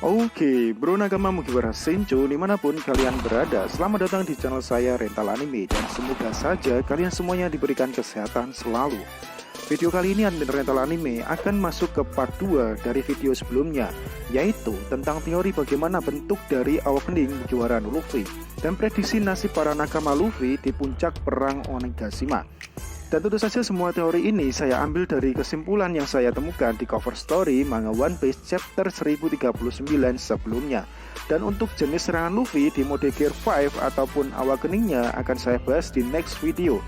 Oke, bro Nakama Mugiwara Senju dimanapun kalian berada, selamat datang di channel saya Rental Anime. Dan semoga saja kalian semuanya diberikan kesehatan selalu. Video kali ini admin Rental Anime akan masuk ke part 2 dari video sebelumnya, yaitu tentang teori bagaimana bentuk dari awak kening Mugiwara no Luffy dan prediksi nasib para nakama Luffy di puncak perang Onigashima. Dan tentu saja semua teori ini saya ambil dari kesimpulan yang saya temukan di cover story manga One Piece chapter 1039 sebelumnya. Dan untuk jenis serangan Luffy di mode Gear 5 ataupun awak keningnya akan saya bahas di next video.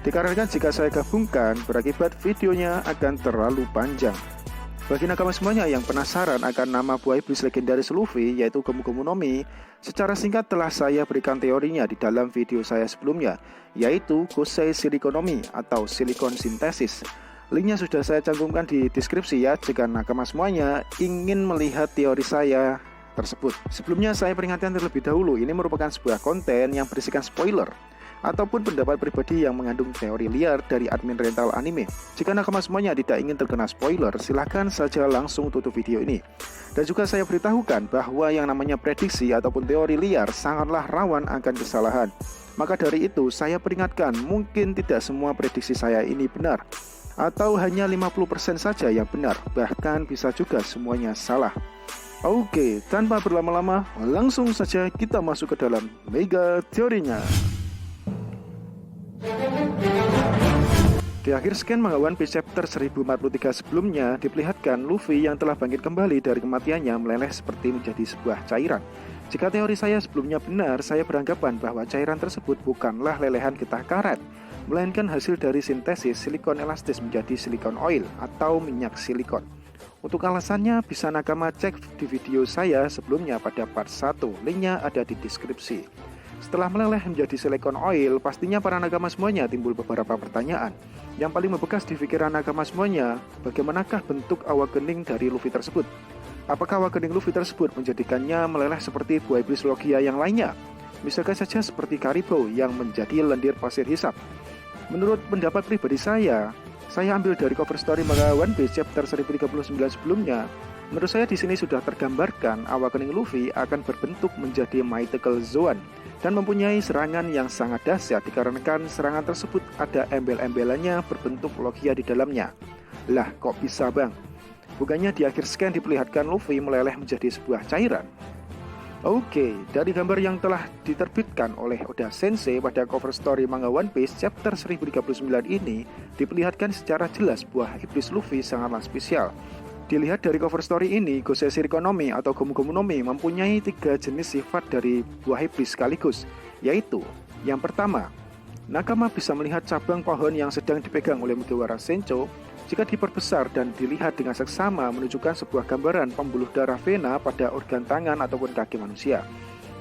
Dikarenakan jika saya gabungkan berakibat videonya akan terlalu panjang. Bagi nakama semuanya yang penasaran akan nama buah iblis legendaris Luffy yaitu Gomu Gomu no Mi, secara singkat telah saya berikan teorinya di dalam video saya sebelumnya, yaitu Gosei Silikonomi atau Silikon Sintesis. Linknya sudah saya cantumkan di deskripsi ya, jika nakama semuanya ingin melihat teori saya tersebut. Sebelumnya saya peringatkan terlebih dahulu, ini merupakan sebuah konten yang berisikan spoiler ataupun pendapat pribadi yang mengandung teori liar dari admin Rental Anime. Jika nakama semuanya tidak ingin terkena spoiler, silahkan saja langsung tutup video ini. Dan juga saya beritahukan bahwa yang namanya prediksi ataupun teori liar sangatlah rawan akan kesalahan. Maka dari itu saya peringatkan, mungkin tidak semua prediksi saya ini benar, atau hanya 50% saja yang benar, bahkan bisa juga semuanya salah. Oke, tanpa berlama-lama, langsung saja kita masuk ke dalam mega teorinya. Di akhir scan manga One Piece chapter 1043 sebelumnya diperlihatkan Luffy yang telah bangkit kembali dari kematiannya meleleh seperti menjadi sebuah cairan. Jika teori saya sebelumnya benar, saya beranggapan bahwa cairan tersebut bukanlah lelehan getah karet, melainkan hasil dari sintesis silikon elastis menjadi silikon oil atau minyak silikon. Untuk alasannya bisa nakama cek di video saya sebelumnya pada part 1, linknya ada di deskripsi. Setelah meleleh menjadi silikon oil, pastinya para nakama semuanya timbul beberapa pertanyaan. Yang paling membekas di pikiran nakama semuanya, bagaimanakah bentuk awak kening dari Luffy tersebut? Apakah awak kening Luffy tersebut menjadikannya meleleh seperti buah iblis Logia yang lainnya? Misalkan saja seperti Caribou yang menjadi lendir pasir hisap. Menurut pendapat pribadi saya ambil dari cover story manga One Piece chapter 1039 sebelumnya. Menurut saya di sini sudah tergambarkan awak kening Luffy akan berbentuk menjadi Mythical Zoan dan mempunyai serangan yang sangat dahsyat dikarenakan serangan tersebut ada embel-embelannya berbentuk Logia di dalamnya. Lah kok bisa bang? Bukannya di akhir scan diperlihatkan Luffy meleleh menjadi sebuah cairan? Oke, dari gambar yang telah diterbitkan oleh Oda Sensei pada cover story manga One Piece chapter 1039 ini diperlihatkan secara jelas buah iblis Luffy sangatlah spesial. Dilihat dari cover story ini, Gosei Silikonomi atau Gomu Gomu no Mi mempunyai 3 jenis sifat dari buah iblis sekaligus, yaitu yang pertama, nakama bisa melihat cabang pohon yang sedang dipegang oleh Mugiwara Senju. Jika diperbesar dan dilihat dengan seksama menunjukkan sebuah gambaran pembuluh darah vena pada organ tangan ataupun kaki manusia.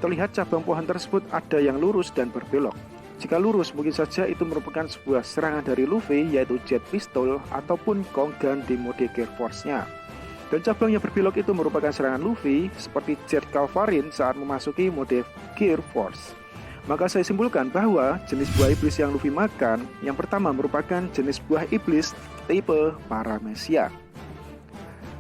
Terlihat cabang pohon tersebut ada yang lurus dan berbelok. Jika lurus mungkin saja itu merupakan sebuah serangan dari Luffy yaitu Jet Pistol ataupun Kongan di mode Gear Force-nya. Dan cabang yang berbelok itu merupakan serangan Luffy seperti Jet Calvarin saat memasuki mode Gear Force. Maka saya simpulkan bahwa jenis buah iblis yang Luffy makan yang pertama merupakan jenis buah iblis tipe Paramecia.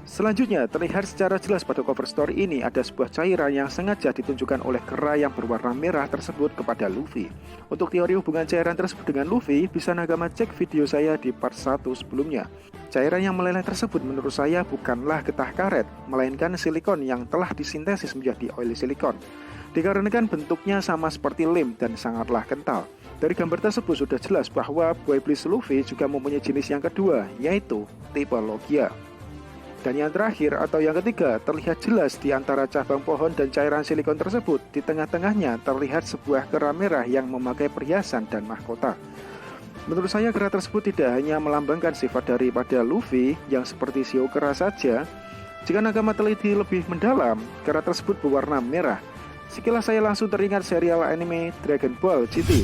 Selanjutnya terlihat secara jelas pada cover story ini ada sebuah cairan yang sengaja ditunjukkan oleh kera yang berwarna merah tersebut kepada Luffy. Untuk teori hubungan cairan tersebut dengan Luffy bisa nakama cek video saya di part 1 sebelumnya. Cairan yang meleleh tersebut menurut saya bukanlah getah karet, melainkan silikon yang telah disintesis menjadi oil silikon. Dikarenakan bentuknya sama seperti lem dan sangatlah kental. Dari gambar tersebut sudah jelas bahwa buah iblis Luffy juga mempunyai jenis yang kedua, yaitu tipe Logia. Dan yang terakhir atau yang ketiga, terlihat jelas di antara cabang pohon dan cairan silikon tersebut, di tengah-tengahnya terlihat sebuah kera merah yang memakai perhiasan dan mahkota. Menurut saya kera tersebut tidak hanya melambangkan sifat daripada Luffy yang seperti shio kera saja. Jika nakama teliti lebih mendalam, kera tersebut berwarna merah. Sekilas saya langsung teringat serial anime Dragon Ball GT,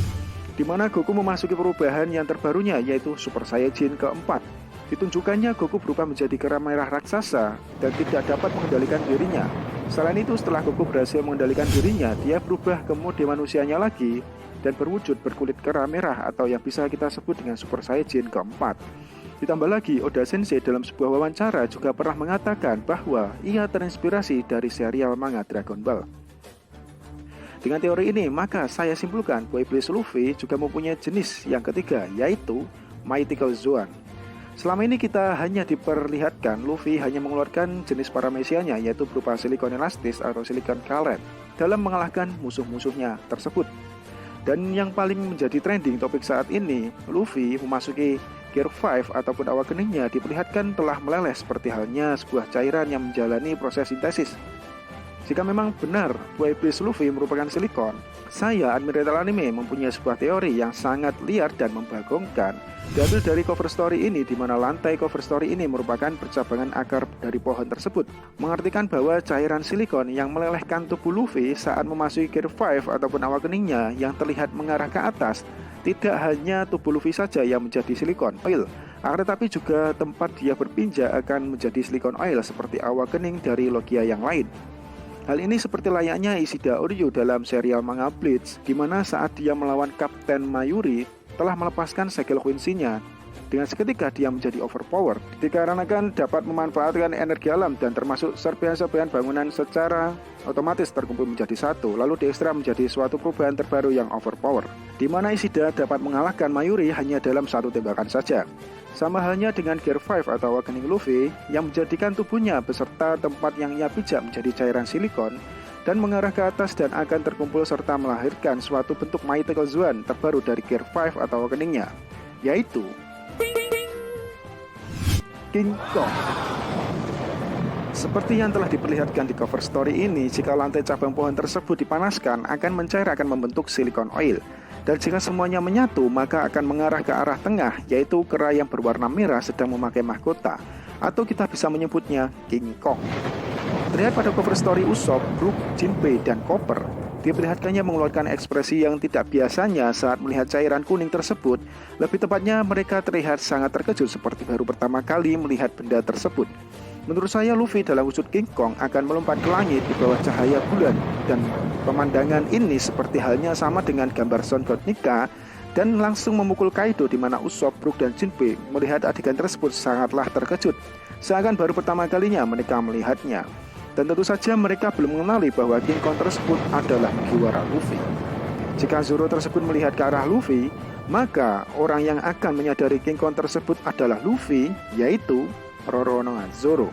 di mana Goku memasuki perubahan yang terbarunya yaitu Super Saiyajin keempat. Ditunjukkannya Goku berubah menjadi kera merah raksasa dan tidak dapat mengendalikan dirinya. Selain itu setelah Goku berhasil mengendalikan dirinya, dia berubah ke mode manusianya lagi dan berwujud berkulit kera merah atau yang bisa kita sebut dengan Super Saiyajin keempat. Ditambah lagi, Oda Sensei dalam sebuah wawancara juga pernah mengatakan bahwa ia terinspirasi dari serial manga Dragon Ball. Dengan teori ini, maka saya simpulkan bahwa iblis Luffy juga mempunyai jenis yang ketiga, yaitu Mythical Zoan. Selama ini kita hanya diperlihatkan Luffy hanya mengeluarkan jenis paramecianya, yaitu berupa silikon elastis atau silikon karet, dalam mengalahkan musuh-musuhnya tersebut. Dan yang paling menjadi trending topik saat ini, Luffy memasuki Gear 5 ataupun awak keningnya diperlihatkan telah meleleh seperti halnya sebuah cairan yang menjalani proses sintesis. Jika memang benar bahwa iblis Luffy merupakan silikon, saya, admin Rental Anime, mempunyai sebuah teori yang sangat liar dan membagongkan diambil dari cover story ini, di mana lantai cover story ini merupakan percabangan akar dari pohon tersebut, mengartikan bahwa cairan silikon yang melelehkan tubuh Luffy saat memasuki Gear 5 ataupun awak keningnya yang terlihat mengarah ke atas, tidak hanya tubuh Luffy saja yang menjadi silikon oil, akan tetapi juga tempat dia berpinja akan menjadi silikon oil seperti awak kening dari Logia yang lain. Hal ini seperti layaknya Ishida Uryu dalam serial manga Bleach, di mana saat dia melawan Kapten Mayuri telah melepaskan segel Quincy-nya. Dengan seketika dia menjadi overpower dikarenakan dapat memanfaatkan energi alam dan termasuk serpihan-serpihan bangunan secara otomatis terkumpul menjadi satu, lalu diekstrak menjadi suatu perubahan terbaru yang overpower, di mana Ishida dapat mengalahkan Mayuri hanya dalam satu tembakan saja. Sama halnya dengan Gear 5 atau Awakening Luffy yang menjadikan tubuhnya beserta tempat yang ia pijak menjadi cairan silikon dan mengarah ke atas dan akan terkumpul serta melahirkan suatu bentuk Mythical Zoan terbaru dari Gear 5 atau Awakeningnya, yaitu King Kong. Seperti yang telah diperlihatkan di cover story ini, jika lantai cabang pohon tersebut dipanaskan akan mencair, akan membentuk silikon oil. Dan jika semuanya menyatu, maka akan mengarah ke arah tengah, yaitu kera yang berwarna merah sedang memakai mahkota, atau kita bisa menyebutnya King Kong. Terlihat pada cover story Usopp, Brook, Jinbei, dan Chopper diperlihatkannya mengeluarkan ekspresi yang tidak biasanya saat melihat cairan kuning tersebut. Lebih tepatnya mereka terlihat sangat terkejut seperti baru pertama kali melihat benda tersebut. Menurut saya Luffy dalam wujud King Kong akan melompat ke langit di bawah cahaya bulan, dan pemandangan ini seperti halnya sama dengan gambar Son God Nika dan langsung memukul Kaido, di mana Usopp, Brook, dan Jinbei melihat adegan tersebut sangatlah terkejut, seakan baru pertama kalinya mereka melihatnya. Dan tentu saja mereka belum mengenali bahwa King Kong tersebut adalah Mugiwara Luffy. Jika Zoro tersebut melihat ke arah Luffy, maka orang yang akan menyadari King Kong tersebut adalah Luffy, yaitu Roronoa Zoro.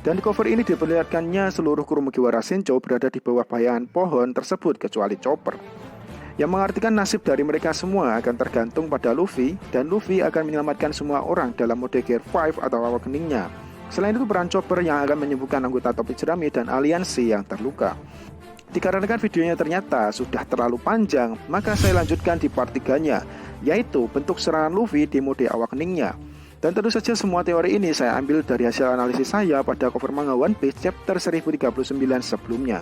Dan di cover ini diperlihatkannya seluruh kru Mugiwara Sencho berada di bawah bayangan pohon tersebut kecuali Chopper, yang mengartikan nasib dari mereka semua akan tergantung pada Luffy, dan Luffy akan menyelamatkan semua orang dalam mode Gear 5 atau Awakeningnya. Selain itu peran Chopper yang akan menyembuhkan anggota topi jerami dan aliansi yang terluka. Dikarenakan videonya ternyata sudah terlalu panjang, maka saya lanjutkan di part 3-nya, yaitu bentuk serangan Luffy di mode Awakeningnya. Dan tentu saja semua teori ini saya ambil dari hasil analisis saya pada cover manga One Piece chapter 1039 sebelumnya.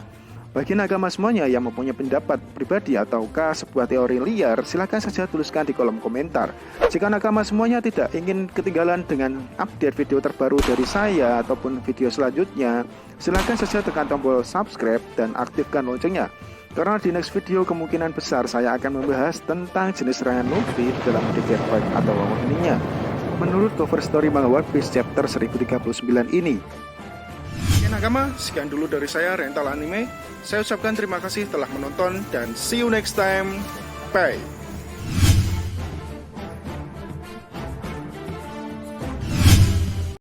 Bagi nakama semuanya yang mempunyai pendapat pribadi ataukah sebuah teori liar, silahkan saja tuliskan di kolom komentar. Jika nakama semuanya tidak ingin ketinggalan dengan update video terbaru dari saya ataupun video selanjutnya, silahkan saja tekan tombol subscribe dan aktifkan loncengnya. Karena di next video kemungkinan besar saya akan membahas tentang jenis serangan Luffy dalam mode Gear 5 atau Awakeningnya menurut cover story manga One Piece chapter 1039 ini. Oke nakama, sekian dulu dari saya, Rental Anime. Saya ucapkan terima kasih telah menonton dan see you next time. Bye.